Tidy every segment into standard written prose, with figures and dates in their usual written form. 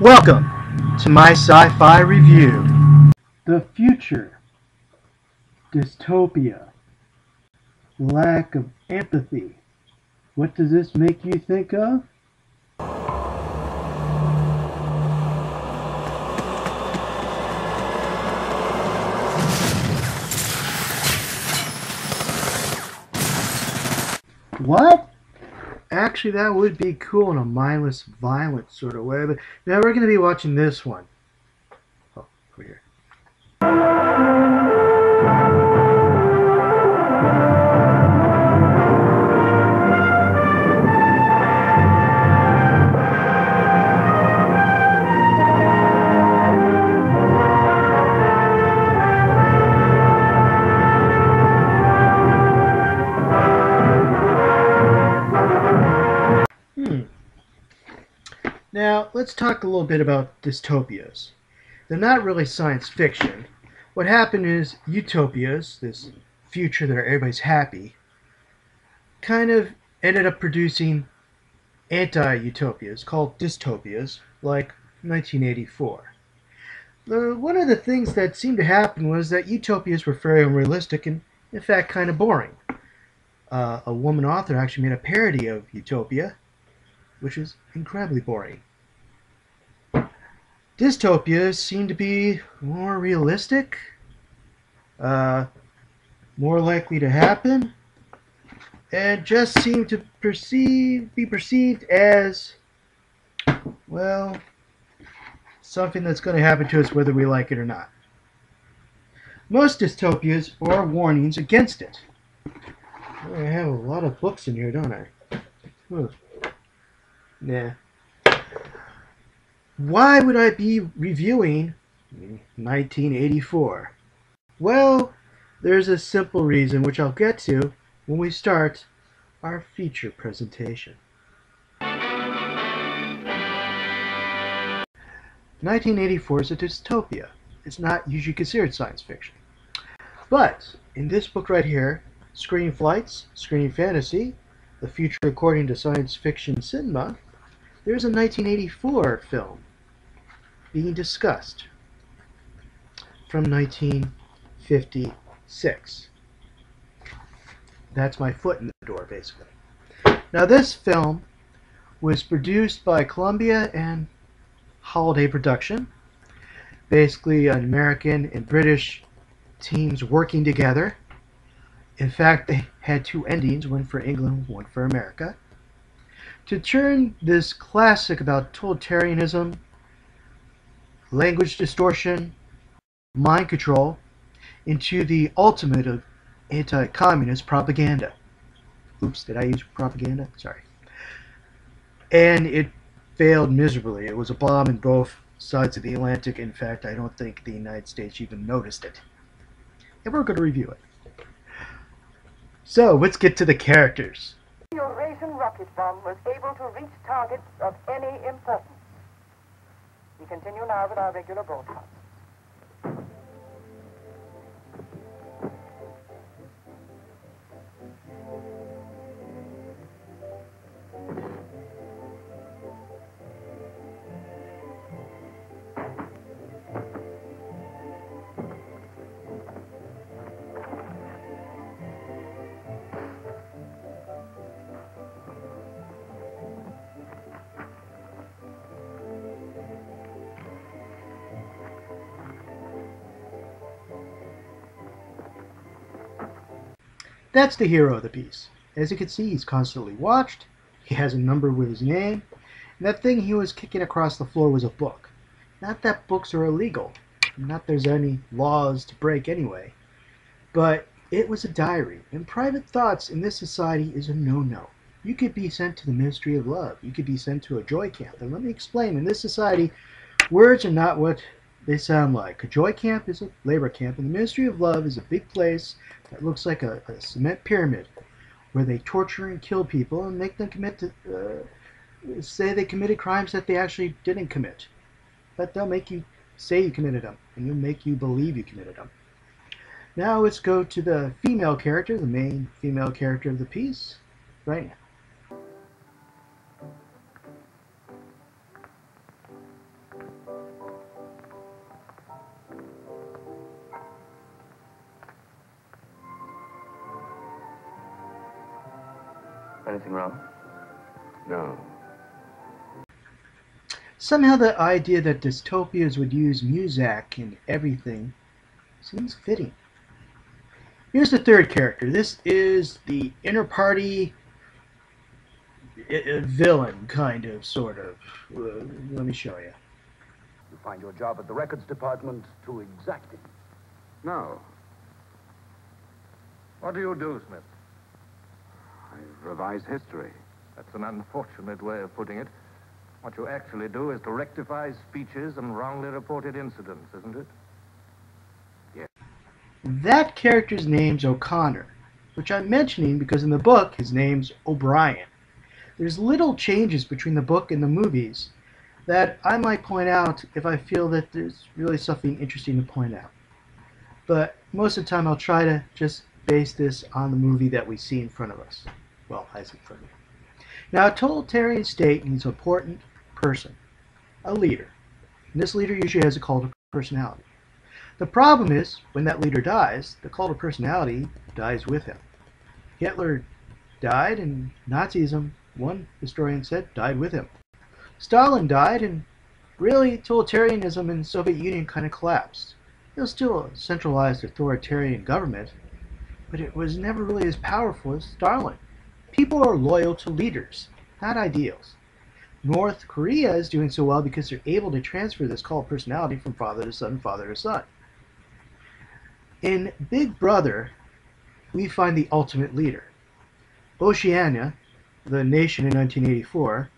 Welcome to my sci-fi review. The future. Dystopia. Lack of empathy. What does this make you think of? What? Actually, that would be cool in a mindless, violent sort of way, but now we're going to be watching this one. Oh, over here. Now, let's talk a little bit about dystopias. They're not really science fiction. What happened is utopias, this future that everybody's happy, kind of ended up producing anti-utopias called dystopias, like 1984. One of the things that seemed to happen was that utopias were very unrealistic and, in fact, kind of boring. A woman author actually made a parody of Utopia, which is incredibly boring. Dystopias seem to be more realistic, more likely to happen, and just seem to be perceived as, well, something that's going to happen to us whether we like it or not. Most dystopias are warnings against it. I have a lot of books in here, don't I? Nah. Why would I be reviewing 1984? Well, there's a simple reason which I'll get to when we start our feature presentation. 1984 is a dystopia. It's not usually considered science fiction. But in this book right here, Screen Flights, Screen Fantasy, The Future According to Science Fiction Cinema, there's a 1984 film being discussed from 1956. That's my foot in the door, basically. Now, this film was produced by Columbia and Holiday Production. Basically, an American and British teams working together. In fact, they had two endings, one for England, one for America, to turn this classic about totalitarianism, language distortion, mind control, into the ultimate of anti-communist propaganda. Oops, did I use propaganda? Sorry. And it failed miserably. It was a bomb in both sides of the Atlantic. In fact, I don't think the United States even noticed it. And we're going to review it. So, let's get to the characters. Eurasian rocket bomb was able to reach targets of any importance. We continue now with our regular broadcast. That's the hero of the piece. As you can see, he's constantly watched. He has a number with his name. And that thing he was kicking across the floor was a book. Not that books are illegal. Not there's any laws to break anyway. But it was a diary. And private thoughts in this society is a no-no. You could be sent to the Ministry of Love. You could be sent to a joy camp. And let me explain. In this society, words are not what they sound like. A joy camp is a labor camp, and the Ministry of Love is a big place that looks like a cement pyramid where they torture and kill people and make them commit to, say they committed crimes that they actually didn't commit. But they'll make you say you committed them, and they'll make you believe you committed them. Now let's go to the female character, the main female character of the piece, right now. Anything wrong? No. Somehow the idea that dystopias would use music in everything seems fitting. Here's the third character. This is the inter-party villain, kind of, sort of. Let me show you. You find your job at the records department too exacting. No. What do you do, Smith? I revise history. That's an unfortunate way of putting it. What you actually do is to rectify speeches and wrongly reported incidents, isn't it? Yes. That character's name's O'Connor, which I'm mentioning because in the book his name's O'Brien. There's little changes between the book and the movies that I might point out if I feel that there's really something interesting to point out. But most of the time I'll try to just base this on the movie that we see in front of us. Well, I see in front of me. Now, a totalitarian state needs an important person, a leader. And this leader usually has a cult of personality. The problem is, when that leader dies, the cult of personality dies with him. Hitler died, and Nazism, one historian said, died with him. Stalin died, and really totalitarianism in the Soviet Union kind of collapsed. It was still a centralized authoritarian government, but it was never really as powerful as Stalin. People are loyal to leaders, not ideals. North Korea is doing so well because they're able to transfer this cult of personality from father to son, father to son. In Big Brother, we find the ultimate leader. Oceania, the nation in 1984,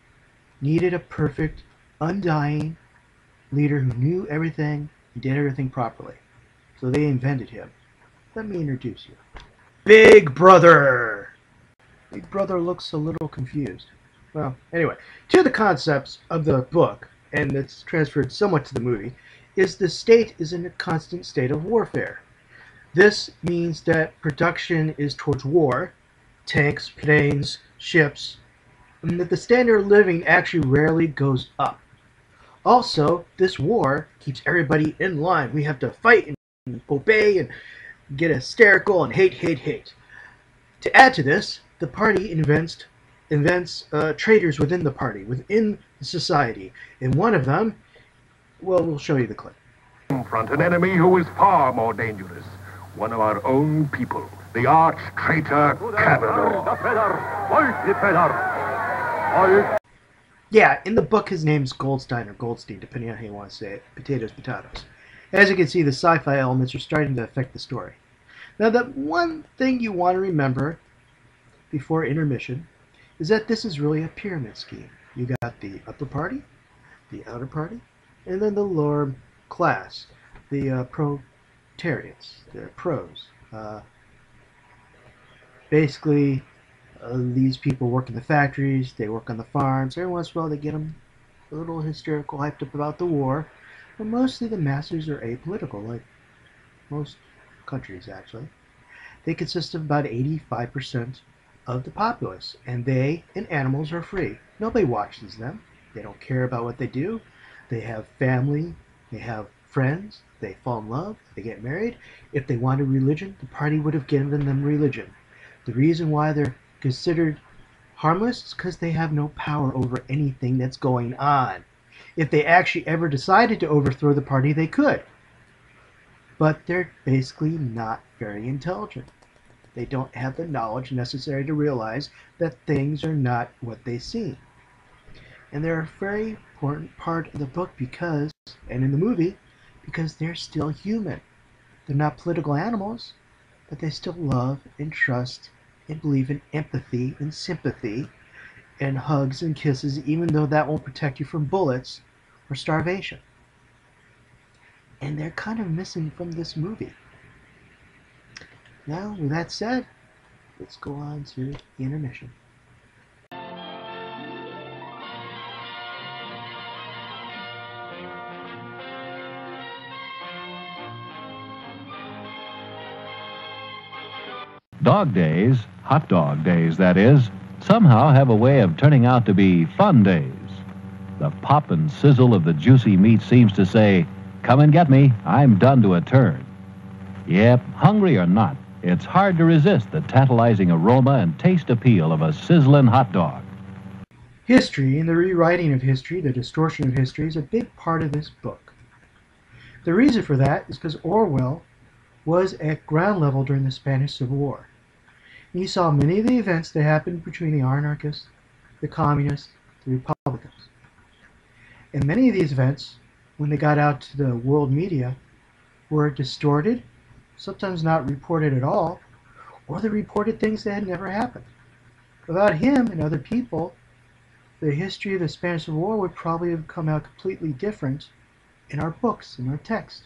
needed a perfect, undying leader who knew everything and did everything properly. So they invented him. Let me introduce you. Big Brother! Big Brother looks a little confused. Well, anyway, two of the concepts of the book, and it's transferred somewhat to the movie, is the state is in a constant state of warfare. This means that production is towards war, tanks, planes, ships, and that the standard of living actually rarely goes up. Also, this war keeps everybody in line. We have to fight and obey and get hysterical and hate. To add to this, the party invents traitors within the party, within the society. And one of them, well, we'll show you the clip. Confront an enemy who is far more dangerous. One of our own people, the arch-traitor Canada. Yeah, in the book his name's Goldstein or Goldstein, depending on how you want to say it. Potatoes. As you can see, the sci-fi elements are starting to affect the story. Now, the one thing you want to remember before intermission is that this is really a pyramid scheme. You got the upper party, the outer party, and then the lower class, the proletariats, the pros. Basically, these people work in the factories, they work on the farms. Every once in a while they get them a little hysterical, hyped up about the war. But mostly the masses are apolitical, like most countries actually. They consist of about 85% of the populace, and they and animals are free. Nobody watches them. They don't care about what they do. They have family, they have friends, they fall in love, they get married. If they wanted religion, the party would have given them religion. The reason why they're considered harmless is because they have no power over anything that's going on. If they actually ever decided to overthrow the party, they could. But they're basically not very intelligent. They don't have the knowledge necessary to realize that things are not what they seem. And they're a very important part of the book because, and in the movie, because they're still human. They're not political animals, but they still love and trust and believe in empathy and sympathy and hugs and kisses, even though that won't protect you from bullets or starvation. And they're kind of missing from this movie. Now, with that said, let's go on to the intermission. Dog days, hot dog days that is, somehow have a way of turning out to be fun days. The pop and sizzle of the juicy meat seems to say, "Come and get me, I'm done to a turn." Yep, hungry or not, It's hard to resist the tantalizing aroma and taste appeal of a sizzling hot dog. History and the rewriting of history, the distortion of history, is a big part of this book. The reason for that is because Orwell was at ground level during the Spanish Civil War. He saw many of the events that happened between the anarchists, the communists, the Republicans. And many of these events, when they got out to the world media, were distorted, sometimes not reported at all, or they reported things that had never happened. Without him and other people, the history of the Spanish Civil War would probably have come out completely different in our books, in our text.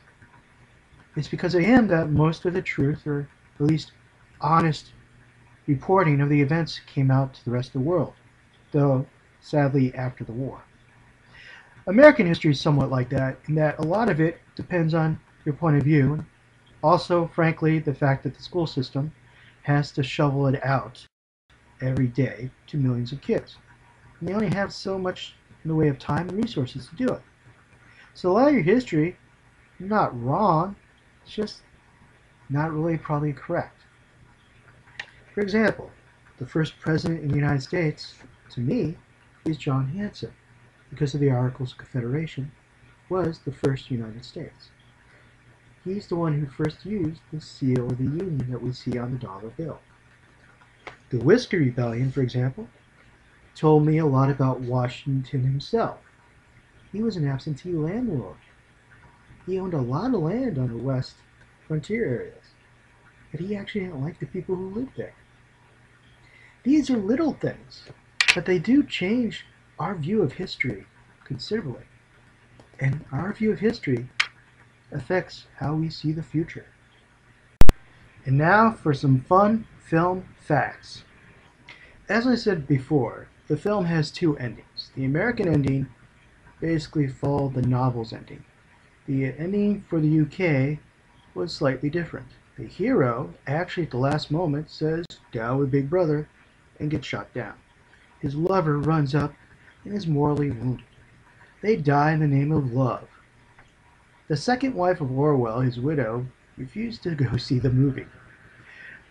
It's because of him that most of the truth, or at least honest reporting of the events, came out to the rest of the world, though sadly after the war. American history is somewhat like that, in that a lot of it depends on your point of view, and also, frankly, the fact that the school system has to shovel it out every day to millions of kids. And they only have so much in the way of time and resources to do it. So a lot of your history, not wrong, it's just not really probably correct. For example, the first president in the United States, to me, is John Hanson, because of the Articles of Confederation, was the first United States. He's the one who first used the seal of the Union that we see on the dollar bill. The Whiskey Rebellion, for example, told me a lot about Washington himself. He was an absentee landlord. He owned a lot of land on the west frontier areas, but he actually didn't like the people who lived there. These are little things, but they do change our view of history considerably. And our view of history affects how we see the future. And now for some fun film facts. As I said before, the film has two endings. The American ending basically followed the novel's ending. The ending for the UK was slightly different. The hero actually at the last moment says, "Down with Big Brother," and gets shot down. His lover runs up and is mortally wounded. They die in the name of love. The second wife of Orwell, his widow, refused to go see the movie.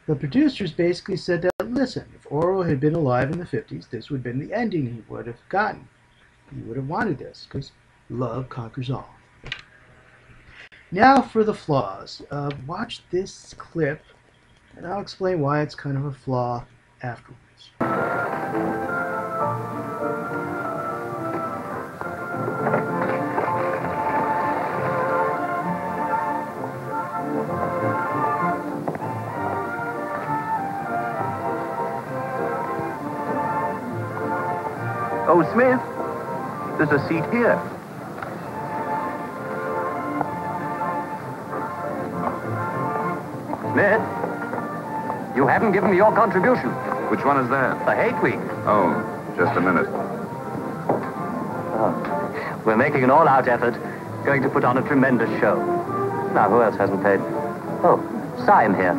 The producers basically said that, listen, if Orwell had been alive in the 50s, this would have been the ending he would have gotten. He would have wanted this, because love conquers all. Now for the flaws. Watch this clip, and I'll explain why it's kind of a flaw afterwards. Oh, Smith, there's a seat here. Smith, you haven't given me your contribution. Which one is that? The Hate Week. Oh, just a minute. Oh, we're making an all-out effort, going to put on a tremendous show. Now, who else hasn't paid? Oh, Syme here.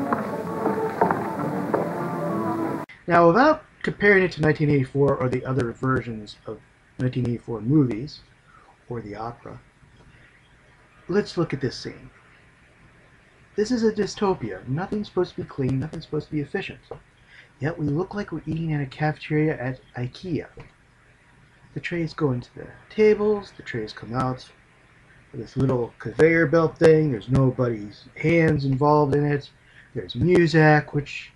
Now, without comparing it to 1984 or the other versions of 1984 movies or the opera, let's look at this scene. This is a dystopia. Nothing's supposed to be clean, nothing's supposed to be efficient. Yet we look like we're eating at a cafeteria at IKEA. The trays go into the tables, the trays come out with this little conveyor belt thing. There's nobody's hands involved in it. There's music, which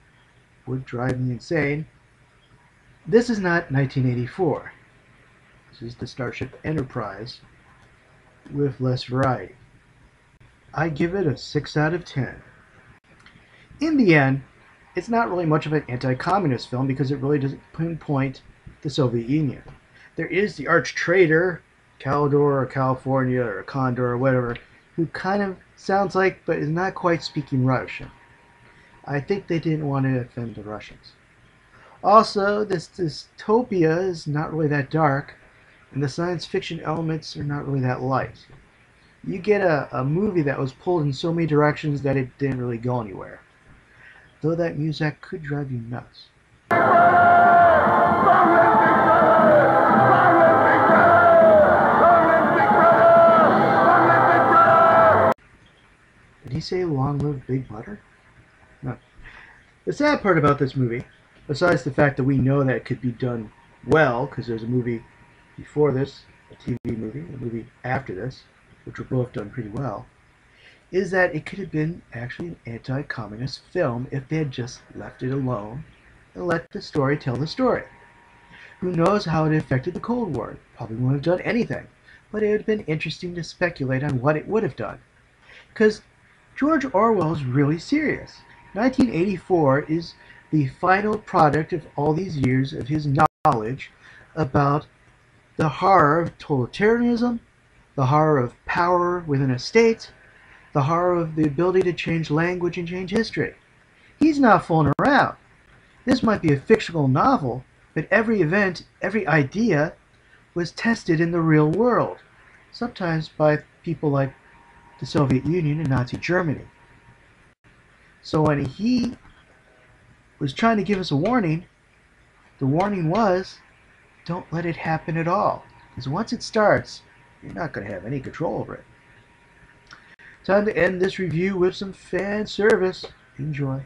would drive me insane. This is not 1984. This is the Starship Enterprise with less variety. I give it a 6 out of 10. In the end, it's not really much of an anti-communist film because it really doesn't pinpoint the Soviet Union. There is the arch traitor, Caldor or California or Condor or whatever, who kind of sounds like but is not quite speaking Russian. I think they didn't want to offend the Russians. Also, this dystopia is not really that dark, and the science fiction elements are not really that light. You get a movie that was pulled in so many directions that it didn't really go anywhere. Though that music could drive you nuts. Did he say long live Big Brother? No, The sad part about this movie, besides the fact that we know that it could be done well, because there's a movie before this, a TV movie, a movie after this, which were both done pretty well, is that it could have been actually an anti-communist film if they had just left it alone and let the story tell the story. Who knows how it affected the Cold War? Probably wouldn't have done anything, but it would have been interesting to speculate on what it would have done. Because George Orwell is really serious. 1984 is the final product of all these years of his knowledge about the horror of totalitarianism, the horror of power within a state, the horror of the ability to change language and change history. He's not fooling around. This might be a fictional novel, but every event, every idea was tested in the real world, sometimes by people like the Soviet Union and Nazi Germany. So when he was trying to give us a warning, the warning was, don't let it happen at all. Because once it starts, you're not going to have any control over it. Time to end this review with some fan service. Enjoy.